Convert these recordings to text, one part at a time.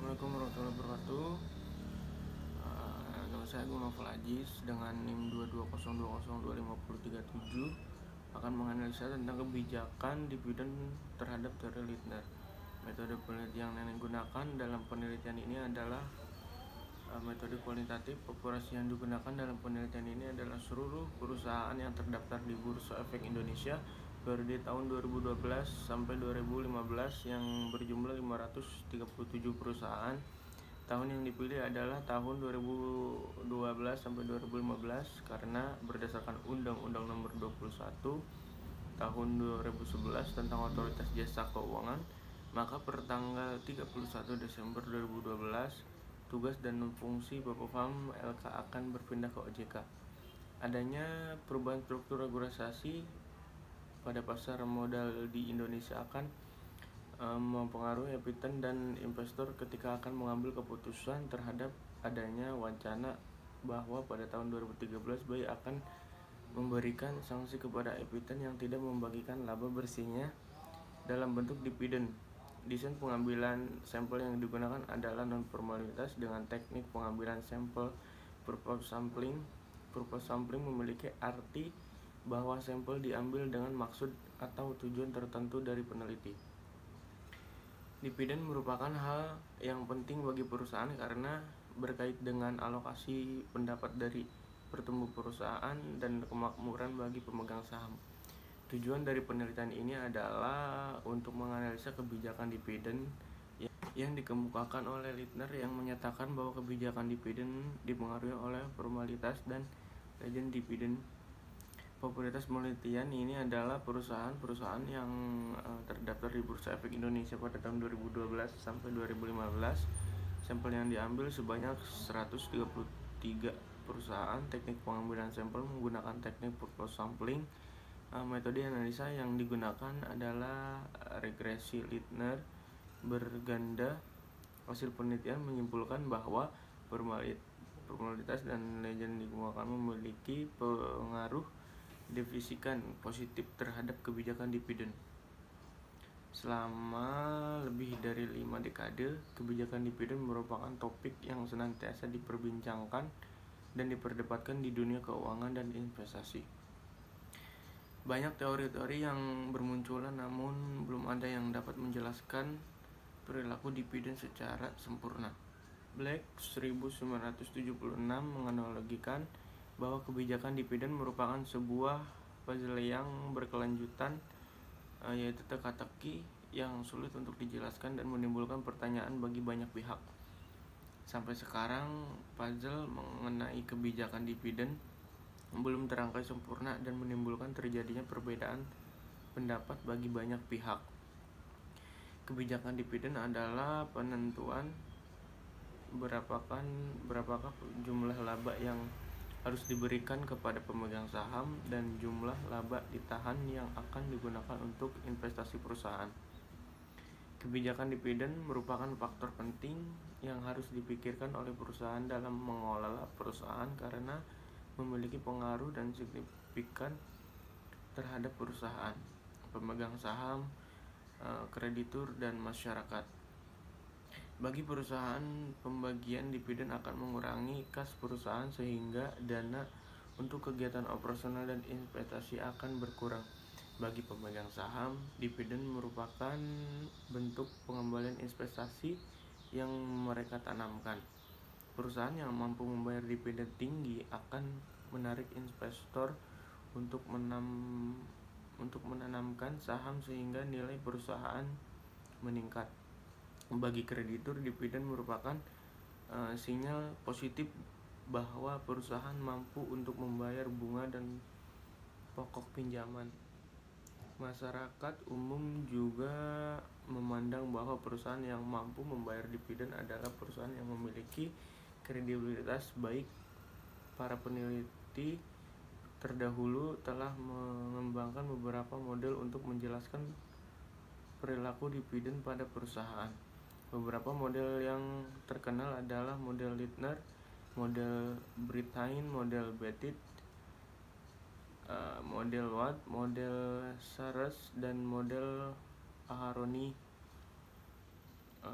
Assalamualaikum warahmatullahi wabarakatuh. Nama saya Agung Novel Ajis dengan NIM 220202537 akan menganalisa tentang kebijakan dividen terhadap teori Lindner. Metode penelitian yang digunakan dalam penelitian ini adalah metode kualitatif. Populasi yang digunakan dalam penelitian ini adalah seluruh perusahaan yang terdaftar di Bursa Efek Indonesia periode tahun 2012 sampai 2015 yang berjumlah 537 perusahaan. Tahun yang dipilih adalah tahun 2012 sampai 2015 karena berdasarkan Undang-Undang Nomor 21 Tahun 2011 tentang Otoritas Jasa Keuangan, maka per tanggal 31 Desember 2012 tugas dan fungsi Bapepam LK akan berpindah ke OJK. Adanya perubahan struktur regulasi pada pasar modal di Indonesia akan mempengaruhi emiten dan investor ketika akan mengambil keputusan terhadap adanya wacana bahwa pada tahun 2013 BI akan memberikan sanksi kepada emiten yang tidak membagikan laba bersihnya dalam bentuk dividen. Desain pengambilan sampel yang digunakan adalah non-formalitas dengan teknik pengambilan sampel purpose sampling. Purpose sampling memiliki arti bahwa sampel diambil dengan maksud atau tujuan tertentu dari peneliti. Dividen merupakan hal yang penting bagi perusahaan karena berkait dengan alokasi pendapat dari pertumbuhan perusahaan dan kemakmuran bagi pemegang saham. Tujuan dari penelitian ini adalah untuk menganalisa kebijakan dividen yang dikemukakan oleh Lindner yang menyatakan bahwa kebijakan dividen dipengaruhi oleh formalitas dan legend dividen. Popularitas penelitian ini adalah perusahaan-perusahaan yang terdaftar di Bursa Efek Indonesia pada tahun 2012 sampai 2015. Sampel yang diambil sebanyak 133 perusahaan. Teknik pengambilan sampel menggunakan teknik purpose sampling. Metode analisa yang digunakan adalah regresi Lindner berganda. Hasil penelitian menyimpulkan bahwa formalitas dan legend dikemukakan memiliki pengaruh defisikan positif terhadap kebijakan dividen. Selama lebih dari 5 dekade, kebijakan dividen merupakan topik yang senantiasa diperbincangkan dan diperdebatkan di dunia keuangan dan investasi. Banyak teori-teori yang bermunculan namun belum ada yang dapat menjelaskan perilaku dividen secara sempurna. Black 1976 menganalogikan bahwa kebijakan dividen merupakan sebuah puzzle yang berkelanjutan, yaitu teka-teki yang sulit untuk dijelaskan dan menimbulkan pertanyaan bagi banyak pihak. Sampai sekarang, puzzle mengenai kebijakan dividen belum terangkai sempurna dan menimbulkan terjadinya perbedaan pendapat bagi banyak pihak. Kebijakan dividen adalah penentuan berapakah jumlah laba yang harus diberikan kepada pemegang saham dan jumlah laba ditahan yang akan digunakan untuk investasi perusahaan. Kebijakan dividen merupakan faktor penting yang harus dipikirkan oleh perusahaan dalam mengelola perusahaan karena memiliki pengaruh dan signifikan terhadap perusahaan, pemegang saham, kreditur, dan masyarakat. Bagi perusahaan, pembagian dividen akan mengurangi kas perusahaan sehingga dana untuk kegiatan operasional dan investasi akan berkurang. Bagi pemegang saham, dividen merupakan bentuk pengembalian investasi yang mereka tanamkan. Perusahaan yang mampu membayar dividen tinggi akan menarik investor untuk menanamkan saham sehingga nilai perusahaan meningkat. Bagi kreditur, dividen merupakan sinyal positif bahwa perusahaan mampu untuk membayar bunga dan pokok pinjaman. Masyarakat umum juga memandang bahwa perusahaan yang mampu membayar dividen adalah perusahaan yang memiliki kredibilitas baik. Para peneliti terdahulu telah mengembangkan beberapa model untuk menjelaskan perilaku dividen pada perusahaan. Beberapa model yang terkenal adalah model Lindner, model Brittain, model Bettit, model Watt, model Saras, dan model Aharoni.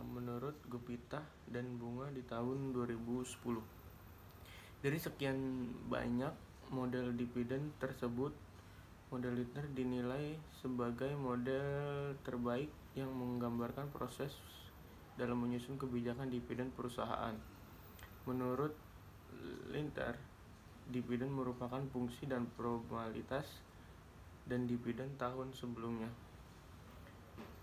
menurut Gupita dan Bunga di tahun 2010. Dari sekian banyak model dividen tersebut, model Lindner dinilai sebagai model terbaik yang menggambarkan proses dalam menyusun kebijakan dividen perusahaan. Menurut Lindner, dividen merupakan fungsi dan probabilitas dan dividen tahun sebelumnya.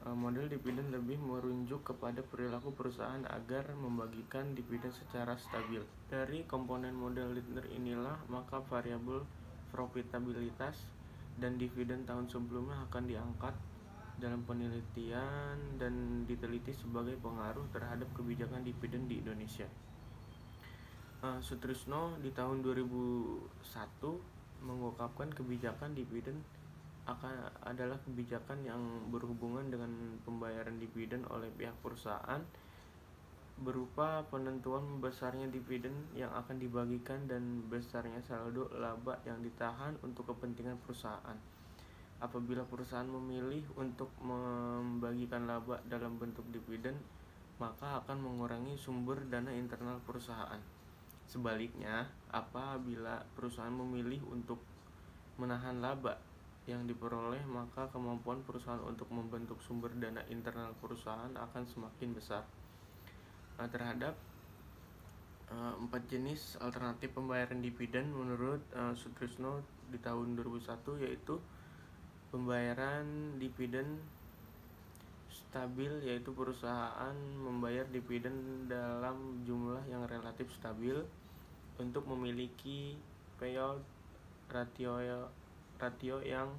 Model dividen lebih merujuk kepada perilaku perusahaan agar membagikan dividen secara stabil. Dari komponen model Lindner inilah maka variabel profitabilitas dan dividen tahun sebelumnya akan diangkat dalam penelitian dan diteliti sebagai pengaruh terhadap kebijakan dividen di Indonesia. Sutrisno di tahun 2001 mengungkapkan kebijakan dividen adalah kebijakan yang berhubungan dengan pembayaran dividen oleh pihak perusahaan berupa penentuan besarnya dividen yang akan dibagikan dan besarnya saldo laba yang ditahan untuk kepentingan perusahaan. Apabila perusahaan memilih untuk membagikan laba dalam bentuk dividen, maka akan mengurangi sumber dana internal perusahaan. Sebaliknya, apabila perusahaan memilih untuk menahan laba yang diperoleh, maka kemampuan perusahaan untuk membentuk sumber dana internal perusahaan akan semakin besar. Terhadap 4 jenis alternatif pembayaran dividen menurut Sutrisno di tahun 2001, yaitu pembayaran dividen stabil, yaitu perusahaan membayar dividen dalam jumlah yang relatif stabil untuk memiliki payout ratio yang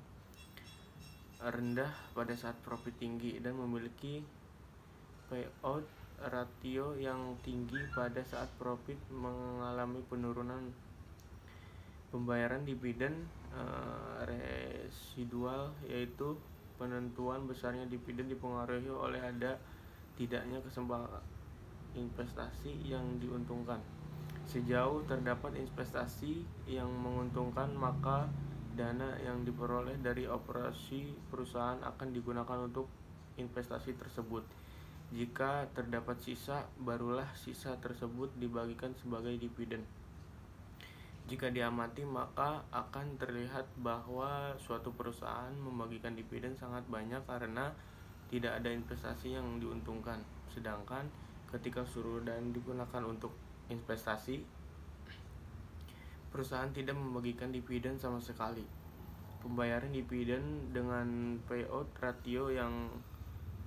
rendah pada saat profit tinggi dan memiliki payout ratio yang tinggi pada saat profit mengalami penurunan. Pembayaran dividen residual, yaitu penentuan besarnya dividen dipengaruhi oleh ada tidaknya kesempatan investasi yang diuntungkan. Sejauh terdapat investasi yang menguntungkan, maka dana yang diperoleh dari operasi perusahaan akan digunakan untuk investasi tersebut. Jika terdapat sisa, barulah sisa tersebut dibagikan sebagai dividen. Jika diamati, maka akan terlihat bahwa suatu perusahaan membagikan dividen sangat banyak karena tidak ada investasi yang diuntungkan. Sedangkan ketika seluruh dana digunakan untuk investasi, perusahaan tidak membagikan dividen sama sekali. Pembayaran dividen dengan payout ratio yang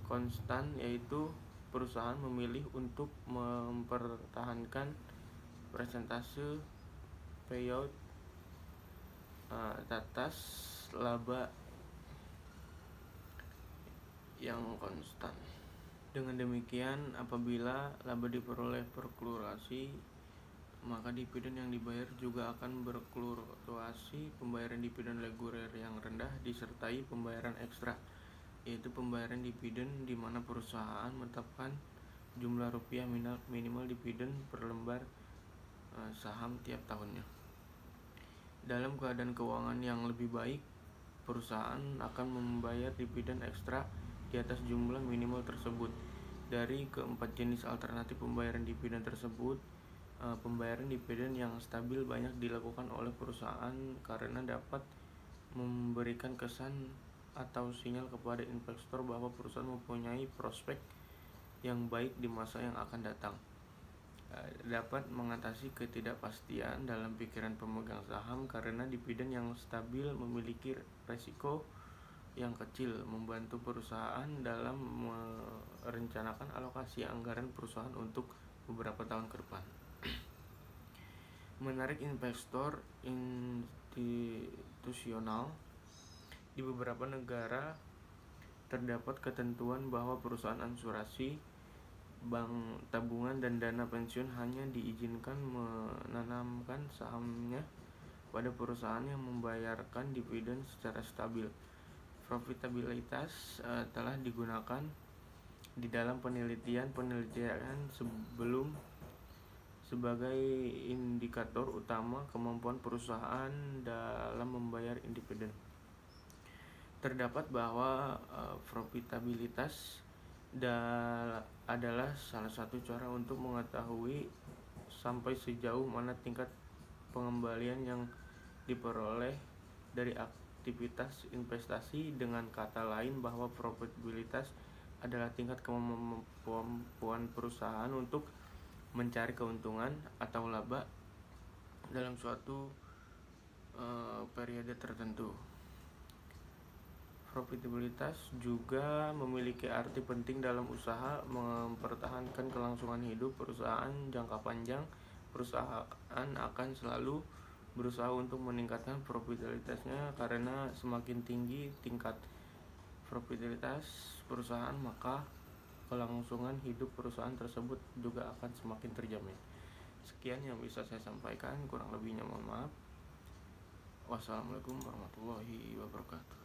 konstan, yaitu perusahaan memilih untuk mempertahankan persentase payout atas laba yang konstan. Dengan demikian, apabila laba diperoleh berfluktuasi, maka dividen yang dibayar juga akan berfluktuasi. Pembayaran dividen reguler yang rendah disertai pembayaran ekstra, yaitu pembayaran dividen di mana perusahaan menetapkan jumlah rupiah minimal dividen per lembar saham tiap tahunnya. Dalam keadaan keuangan yang lebih baik, perusahaan akan membayar dividen ekstra di atas jumlah minimal tersebut. Dari keempat jenis alternatif pembayaran dividen tersebut, pembayaran dividen yang stabil banyak dilakukan oleh perusahaan karena dapat memberikan kesan atau sinyal kepada investor bahwa perusahaan mempunyai prospek yang baik di masa yang akan datang. Dapat mengatasi ketidakpastian dalam pikiran pemegang saham karena dividen yang stabil memiliki resiko yang kecil, membantu perusahaan dalam merencanakan alokasi anggaran perusahaan untuk beberapa tahun ke depan. Menarik investor institusional. Di beberapa negara terdapat ketentuan bahwa perusahaan asuransi, bank tabungan, dan dana pensiun hanya diizinkan menanamkan sahamnya pada perusahaan yang membayarkan dividen secara stabil. Profitabilitas telah digunakan di dalam penelitian sebelum sebagai indikator utama kemampuan perusahaan dalam membayar dividen. Terdapat bahwa profitabilitas adalah salah satu cara untuk mengetahui sampai sejauh mana tingkat pengembalian yang diperoleh dari aktivitas investasi. Dengan kata lain, bahwa probabilitas adalah tingkat kemampuan perusahaan untuk mencari keuntungan atau laba dalam suatu periode tertentu. Profitabilitas juga memiliki arti penting dalam usaha mempertahankan kelangsungan hidup perusahaan jangka panjang. Perusahaan akan selalu berusaha untuk meningkatkan profitabilitasnya, karena semakin tinggi tingkat profitabilitas perusahaan, maka kelangsungan hidup perusahaan tersebut juga akan semakin terjamin. Sekian yang bisa saya sampaikan, kurang lebihnya mohon maaf. Wassalamualaikum warahmatullahi wabarakatuh.